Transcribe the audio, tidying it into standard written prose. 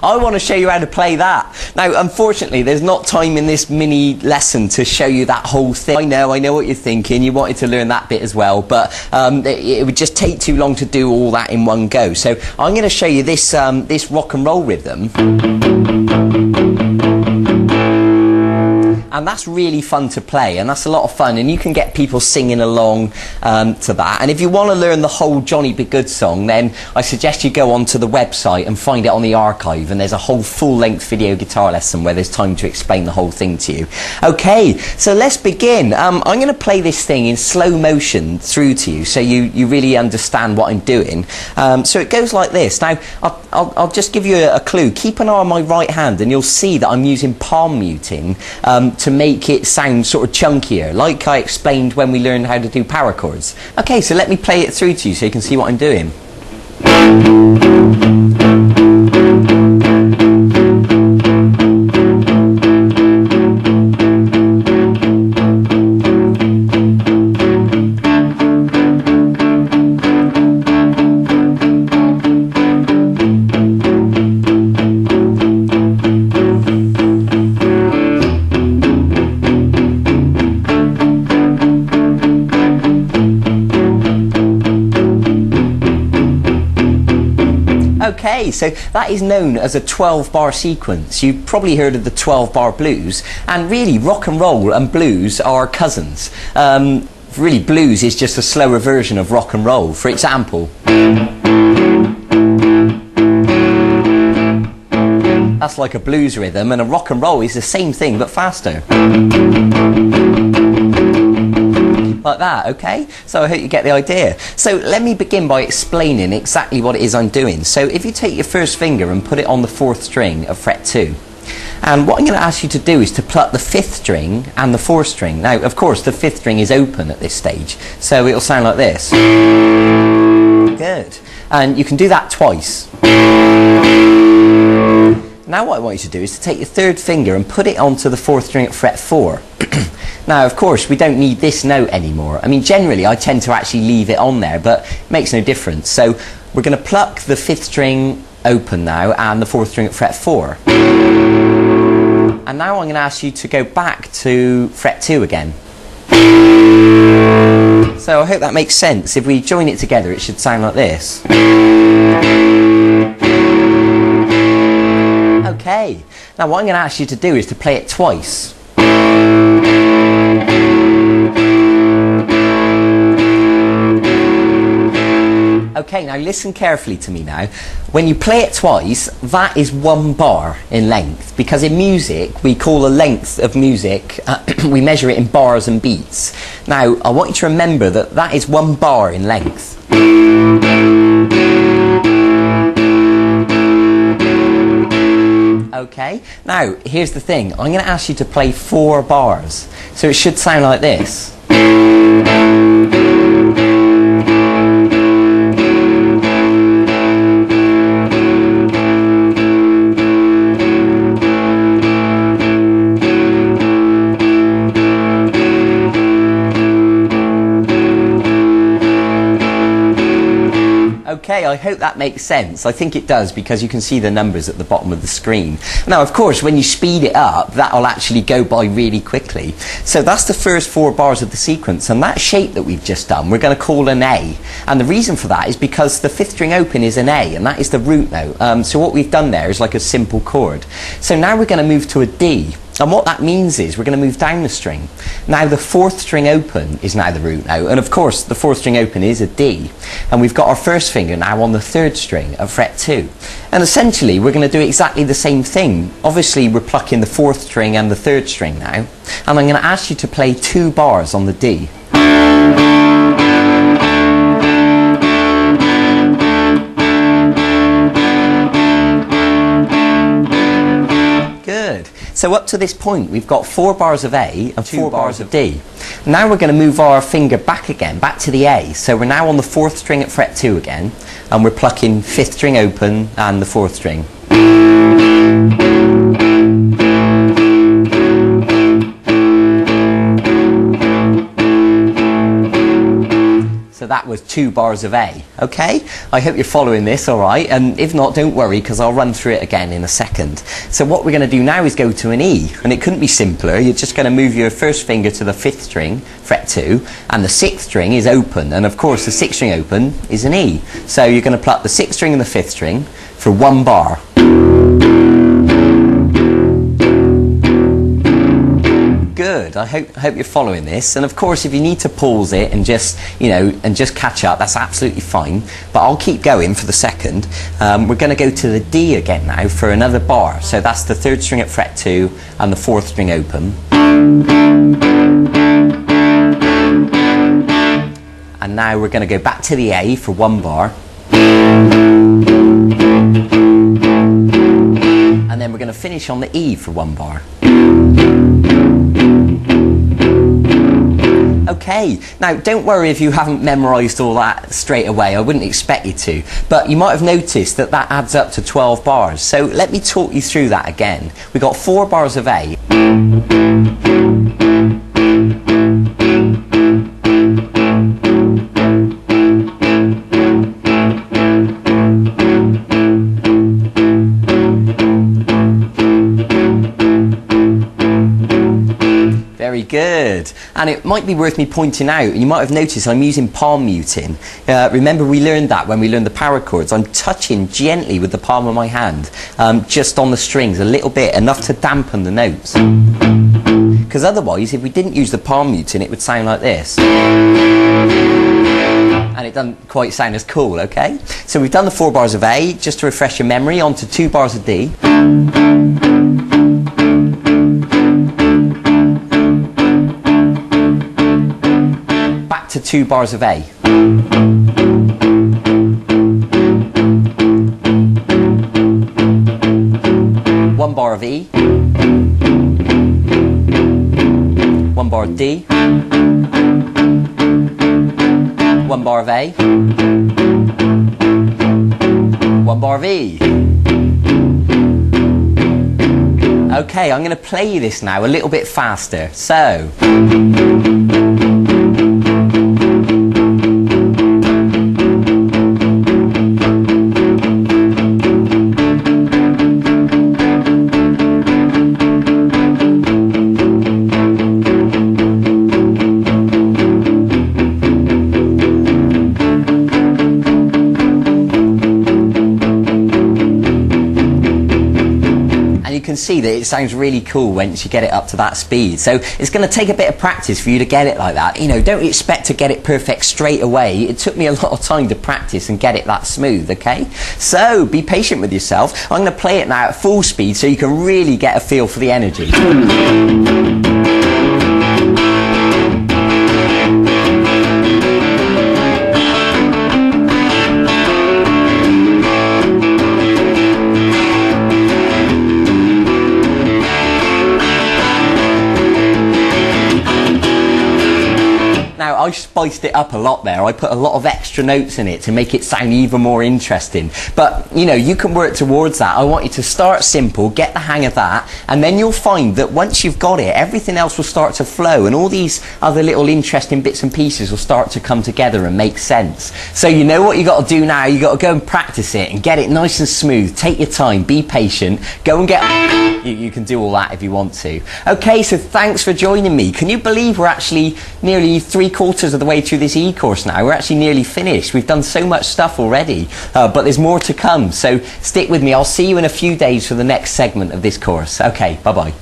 I want to show you how to play that. Now, unfortunately, there's not time in this mini lesson to show you that whole thing. I know what you're thinking. You wanted to learn that bit as well, but it would just take too long to do all that in one go. So I'm going to show you this, this rock and roll rhythm. And that's really fun to play, and that's a lot of fun, and you can get people singing along to that. And if you want to learn the whole Johnny B. Goode song, then I suggest you go onto the website and find it on the archive, and there's a whole full-length video guitar lesson where there's time to explain the whole thing to you. Okay, so let's begin. I'm going to play this thing in slow motion through to you so you really understand what I'm doing. So it goes like this. Now, I'll just give you a clue. Keep an eye on my right hand and you'll see that I'm using palm muting to make it sound sort of chunkier, like I explained when we learned how to do power chords. Okay, so let me play it through to you so you can see what I'm doing. Okay, so that is known as a 12-bar sequence. You've probably heard of the 12-bar blues, and really rock and roll and blues are cousins. Really, blues is just a slower version of rock and roll. For example, that's like a blues rhythm, and a rock and roll is the same thing but faster. Like that, okay? So I hope you get the idea. So let me begin by explaining exactly what it is I'm doing. So if you take your first finger and put it on the 4th string of fret 2, and what I'm going to ask you to do is to pluck the 5th string and the 4th string. Now, of course, the 5th string is open at this stage, so it'll sound like this. Good. And you can do that twice. Now what I want you to do is to take your 3rd finger and put it onto the 4th string at fret 4. Now, of course, we don't need this note anymore. I mean, generally, I tend to actually leave it on there, but it makes no difference. So we're going to pluck the 5th string open now and the 4th string at fret 4. And now I'm going to ask you to go back to fret 2 again. So I hope that makes sense. If we join it together, it should sound like this. Okay. Now what I'm going to ask you to do is to play it twice. Okay, now listen carefully to me now. When you play it twice, that is 1 bar in length, because in music we call the length of music, we measure it in bars and beats. Now I want you to remember that that is 1 bar in length. Okay, now here's the thing. I'm going to ask you to play 4 bars, so it should sound like this. Okay, I hope that makes sense. I think it does, because you can see the numbers at the bottom of the screen. Now, of course, when you speed it up, that'll actually go by really quickly. So that's the first 4 bars of the sequence, and that shape that we've just done, we're going to call an A. And the reason for that is because the 5th string open is an A, and that is the root note. So what we've done there is like a simple chord. So now we're going to move to a D. And what that means is we're going to move down the string. Now the 4th string open is now the root note, and of course the 4th string open is a D. And we've got our first finger now on the 3rd string of fret 2. And essentially we're going to do exactly the same thing. Obviously we're plucking the 4th string and the 3rd string now. And I'm going to ask you to play 2 bars on the D. Good. So up to this point we've got 4 bars of A and 4 bars of D. Now we're going to move our finger back again, back to the A. So we're now on the 4th string at fret 2 again, and we're plucking 5th string open and the 4th string. So that was 2 bars of A. Okay, I hope you're following this all right, and if not, don't worry, because I'll run through it again in a second. So what we're going to do now is go to an E, and it couldn't be simpler. You're just going to move your first finger to the 5th string, fret 2, and the 6th string is open, and of course the 6th string open is an E. So you're going to pluck the 6th string and the 5th string for 1 bar. Good. I hope you're following this. And of course, if you need to pause it and just, and just catch up, that's absolutely fine. But I'll keep going for the second. We're going to go to the D again now for another bar. So that's the 3rd string at fret 2 and the 4th string open. And now we're going to go back to the A for 1 bar. And then we're going to finish on the E for 1 bar. Okay, now don't worry if you haven't memorised all that straight away, I wouldn't expect you to, but you might have noticed that that adds up to 12 bars, so let me talk you through that again. We've got 4 bars of A. Very good. And it might be worth me pointing out, you might have noticed I'm using palm muting. Remember we learned that when we learned the power chords. I'm touching gently with the palm of my hand, just on the strings a little bit, enough to dampen the notes. Because otherwise, if we didn't use the palm muting, it would sound like this. And it doesn't quite sound as cool, okay? So we've done the 4 bars of A, just to refresh your memory, onto 2 bars of D. To 2 bars of A. 1 bar of E. 1 bar of D. 1 bar of A. 1 bar of E. Okay, I'm going to play you this now a little bit faster. So. You can see that it sounds really cool once you get it up to that speed. So it's going to take a bit of practice for you to get it like that. Don't expect to get it perfect straight away. It took me a lot of time to practice and get it that smooth, okay? So be patient with yourself. I'm going to play it now at full speed so you can really get a feel for the energy. Now, I spiced it up a lot there. I put a lot of extra notes in it to make it sound even more interesting. But, you can work towards that. I want you to start simple, get the hang of that, and then you'll find that once you've got it, everything else will start to flow, and all these other little interesting bits and pieces will start to come together and make sense. So you know what you got to do now? You got to go and practice it and get it nice and smooth. Take your time, be patient, go and get... You can do all that if you want to. Okay, so thanks for joining me. Can you believe we're actually nearly 3/4 of the way through this E-course now? We're actually nearly finished. We've done so much stuff already, but there's more to come. So stick with me. I'll see you in a few days for the next segment of this course. Okay, bye-bye.